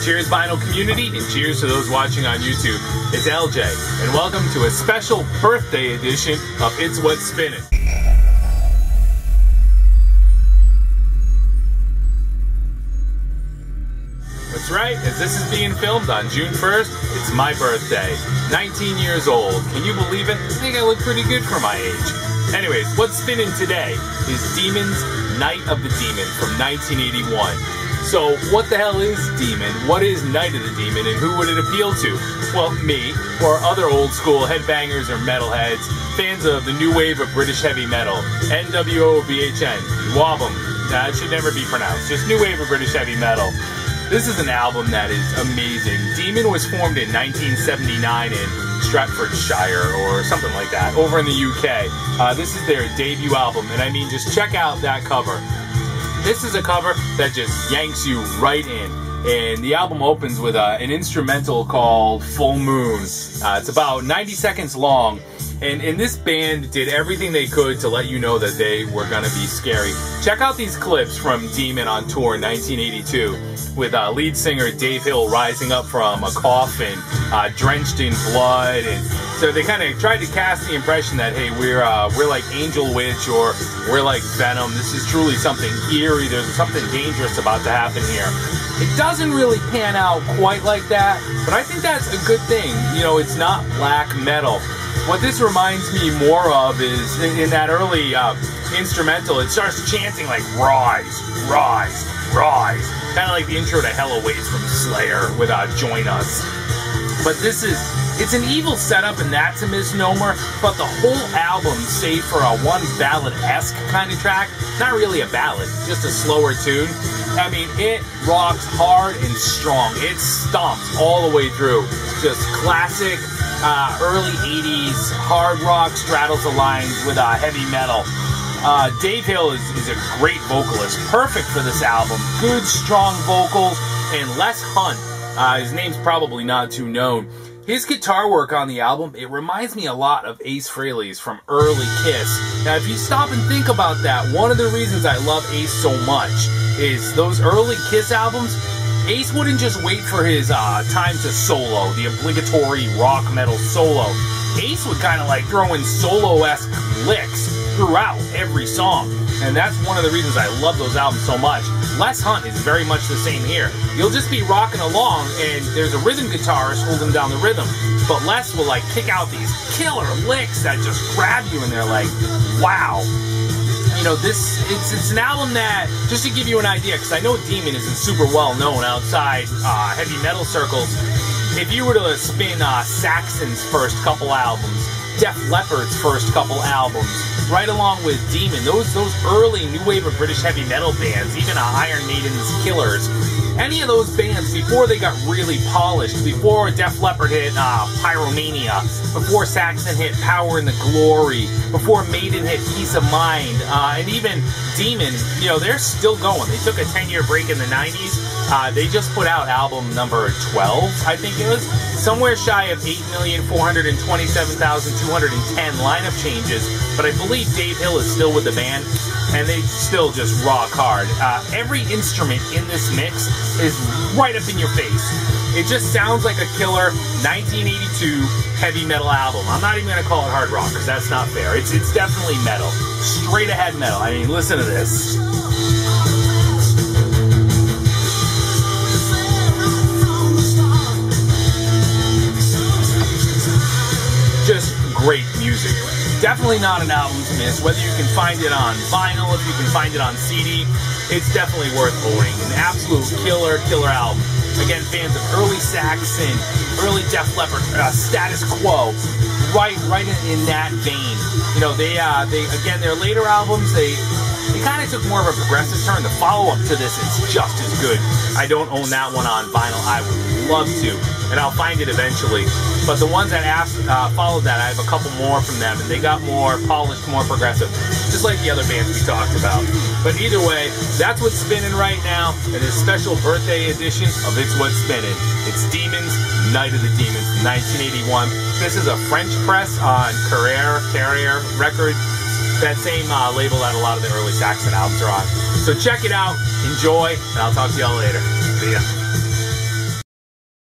Cheers, vinyl community, and cheers to those watching on YouTube. It's LJ, and welcome to a special birthday edition of It's What's Spinnin'. That's right, as this is being filmed on June 1st, it's my birthday. 19 years old. Can you believe it? I think I look pretty good for my age. Anyways, what's spinning today is Demon's Night of the Demon from 1981. So, what the hell is Demon? What is Night of the Demon, and who would it appeal to? Well, me, or other old school headbangers or metalheads, fans of the new wave of British heavy metal, NWOBHN, WOBM, it should never be pronounced, just new wave of British heavy metal. This is an album that is amazing. Demon was formed in 1979 in Stratfordshire or something like that, over in the UK. This is their debut album, and I mean, just check out that cover. This is a cover that just yanks you right in. And the album opens with an instrumental called Full Moon. It's about 90 seconds long. And this band did everything they could to let you know that they were going to be scary. Check out these clips from Demon on tour in 1982 with lead singer Dave Hill rising up from a coffin, drenched in blood. And so they kind of tried to cast the impression that, hey, we're like Angel Witch, or we're like Venom. This is truly something eerie. There's something dangerous about to happen here. It doesn't really pan out quite like that, but I think that's a good thing. You know, it's not black metal. What this reminds me more of is, in that early instrumental, it starts chanting like, rise, rise, rise. Kind of like the intro to Hell Awaits from Slayer with Join Us. But it's an evil setup, and that's a misnomer, but the whole album, save for a one ballad-esque kind of track, not really a ballad, just a slower tune. I mean, it rocks hard and strong. It stomps all the way through. Just classic early 80s hard rock straddles the lines with heavy metal. Dave Hill is a great vocalist, perfect for this album. Good, strong vocals, and Les Hunt, his name's probably not too known. His guitar work on the album, it reminds me a lot of Ace Frehley's from early Kiss. Now, if you stop and think about that, one of the reasons I love Ace so much is those early Kiss albums, Ace wouldn't just wait for his time to solo, the obligatory rock metal solo. Ace would kind of like throw in solo-esque licks throughout every song. And that's one of the reasons I love those albums so much. Les Hunt is very much the same here. You'll just be rocking along, and there's a rhythm guitarist holding down the rhythm, but Les will like kick out these killer licks that just grab you, and they're like, wow. You know, it's an album that, just to give you an idea, because I know Demon isn't super well known outside heavy metal circles. If you were to spin Saxon's first couple albums, Def Leppard's first couple albums, right along with Demon, those early new wave of British heavy metal bands, even Iron Maiden's Killers, any of those bands, before they got really polished, before Def Leppard hit Pyromania, before Saxon hit Power and the Glory, before Maiden hit Peace of Mind, and even Demon, you know, they're still going. They took a 10-year break in the 90s. They just put out album number 12, I think it was, somewhere shy of 8,427,210 lineup changes, but I believe Dave Hill is still with the band, and they still just rock hard. Every instrument in this mix is right up in your face. It just sounds like a killer 1982 heavy metal album. I'm not even going to call it hard rock, because that's not fair. It's definitely metal. Straight ahead metal. I mean, listen to this. Just great music. Definitely not an album to miss. Whether you can find it on vinyl, if you can find it on CD, it's definitely worth owning. An absolute killer album. Again, fans of early Saxon, early Def Leppard, Status Quo, right in that vein. You know, they again, their later albums, they kind of took more of a progressive turn. The follow-up to this is just as good. I don't own that one on vinyl. I would love to, and I'll find it eventually. But the ones that followed that, I have a couple more from them, and they got more polished, more progressive, just like the other bands we talked about. But either way, that's what's spinning right now in this special birthday edition of It's What's Spinnin'. It's Demon's Night of the Demon from 1981. This is a French press on Carrier Records, that same label that a lot of the early Saxon albums are on. So check it out, enjoy, and I'll talk to y'all later. See ya.